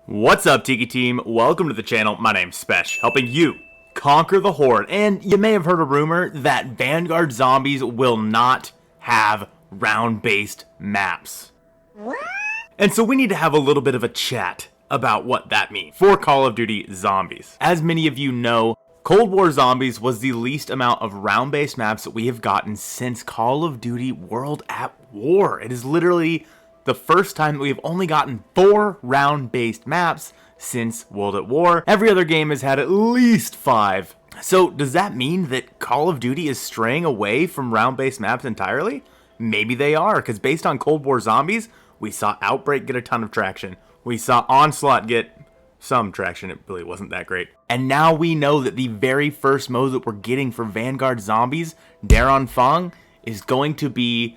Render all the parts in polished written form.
What's up, Tiki Team? Welcome to the channel. My name's Spesh, helping you conquer the Horde. And you may have heard a rumor that Vanguard zombies will not have round-based maps. What? And so we need to have a little bit of a chat about what that means for Call of Duty Zombies. As many of you know, Cold War Zombies was the least amount of round-based maps that we have gotten since Call of Duty World at War. It is literally the first time that we've only gotten 4 round-based maps since World at War. Every other game has had at least 5. So does that mean that Call of Duty is straying away from round-based maps entirely? Maybe they are, because based on Cold War Zombies, we saw Outbreak get a ton of traction. We saw Onslaught get some traction. It really wasn't that great. And now we know that the very first mode that we're getting for Vanguard Zombies, Darren Fong, is going to be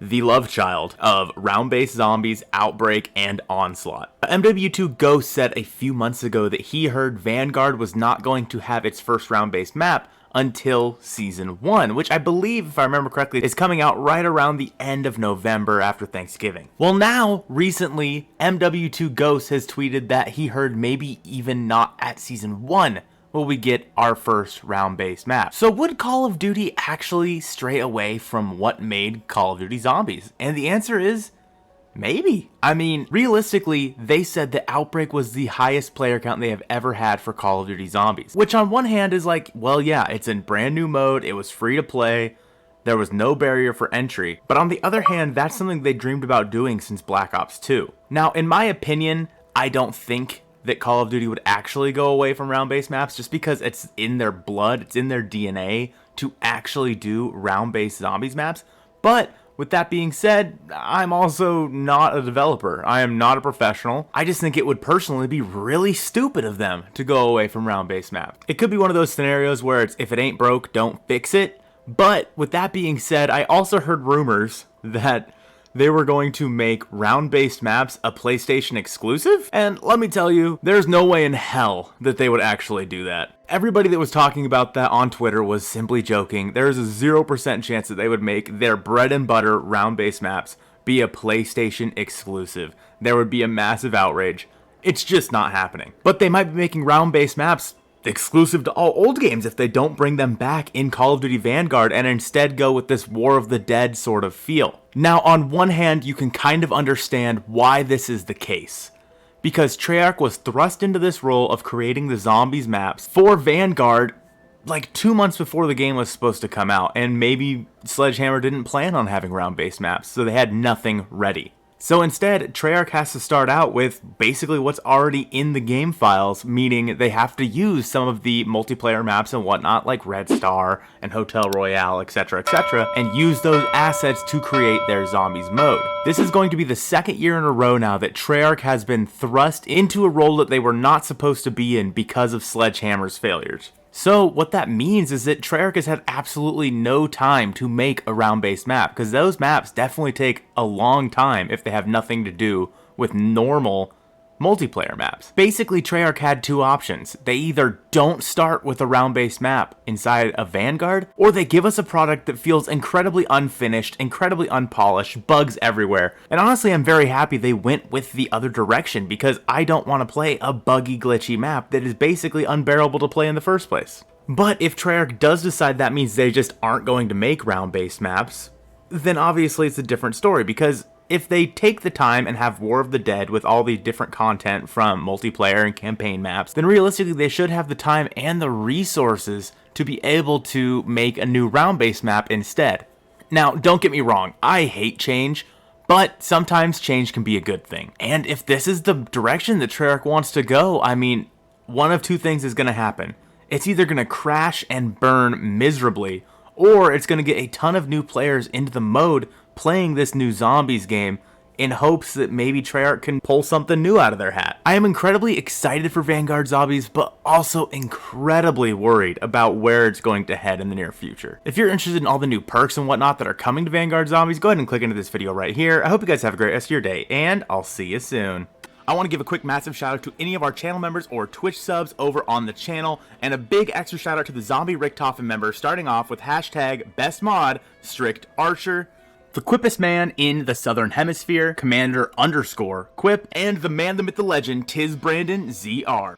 the love child of round-based zombies, Outbreak, and Onslaught. MW2 Ghost said a few months ago that he heard Vanguard was not going to have its first round-based map until Season 1, which I believe, if I remember correctly, is coming out right around the end of November after Thanksgiving. Well, now, recently, MW2 Ghost has tweeted that he heard maybe even not at Season 1 will we get our first round-based map. So would Call of Duty actually stray away from what made Call of Duty Zombies? And the answer is maybe. I mean, realistically, they said that Outbreak was the highest player count they have ever had for Call of Duty Zombies. Which on one hand is like, well, yeah, it's in brand new mode, it was free to play, there was no barrier for entry. But on the other hand, that's something they dreamed about doing since Black Ops 2. Now, in my opinion, I don't think that Call of Duty would actually go away from round-based maps just because it's in their blood, it's in their DNA to actually do round-based zombies maps. But with that being said, I'm also not a developer. I am not a professional. I just think it would personally be really stupid of them to go away from round-based maps. It could be one of those scenarios where it's if it ain't broke, don't fix it. But with that being said, I also heard rumors that they were going to make round-based maps a PlayStation exclusive, and let me tell you, there's no way in hell that they would actually do that. Everybody that was talking about that on Twitter was simply joking. There's a 0% chance that they would make their bread and butter round-based maps be a PlayStation exclusive. There would be a massive outrage. It's just not happening. But they might be making round-based maps exclusive to all old games if they don't bring them back in Call of Duty Vanguard and instead go with this War of the Dead sort of feel. Now, on one hand, you can kind of understand why this is the case, because Treyarch was thrust into this role of creating the zombies maps for Vanguard like 2 months before the game was supposed to come out, and maybe Sledgehammer didn't plan on having round-based maps, so they had nothing ready. So instead, Treyarch has to start out with basically what's already in the game files, meaning they have to use some of the multiplayer maps and whatnot, like Red Star and Hotel Royale, etc., and use those assets to create their zombies mode. This is going to be the second year in a row now that Treyarch has been thrust into a role that they were not supposed to be in because of Sledgehammer's failures. So what that means is that Treyarch has had absolutely no time to make a round-based map, because those maps definitely take a long time if they have nothing to do with normal multiplayer maps. Basically, Treyarch had 2 options. They either don't start with a round-based map inside of Vanguard, or they give us a product that feels incredibly unfinished, incredibly unpolished, bugs everywhere. And honestly, I'm very happy they went with the other direction, because I don't want to play a buggy, glitchy map that is basically unbearable to play in the first place. But if Treyarch does decide that means they just aren't going to make round-based maps, then obviously it's a different story, because if they take the time and have War of the Dead with all the different content from multiplayer and campaign maps, then realistically they should have the time and the resources to be able to make a new round-based map instead. Now, don't get me wrong, I hate change, but sometimes change can be a good thing. And if this is the direction that Treyarch wants to go, I mean, one of 2 things is going to happen. It's either going to crash and burn miserably, or it's going to get a ton of new players into the mode playing this new zombies game in hopes that maybe Treyarch can pull something new out of their hat. I am incredibly excited for Vanguard Zombies, but also incredibly worried about where it's going to head in the near future. If you're interested in all the new perks and whatnot that are coming to Vanguard Zombies, go ahead and click into this video right here. I hope you guys have a great rest of your day, and I'll see you soon. I want to give a quick massive shout out to any of our channel members or Twitch subs over on the channel, and a big extra shout out to the Zombie Richtofen members, starting off with hashtag BestMod, Strict Archer, The quippest man in the Southern Hemisphere, Commander _ Quip, and the man, the myth, the legend, Tis Brandon ZR.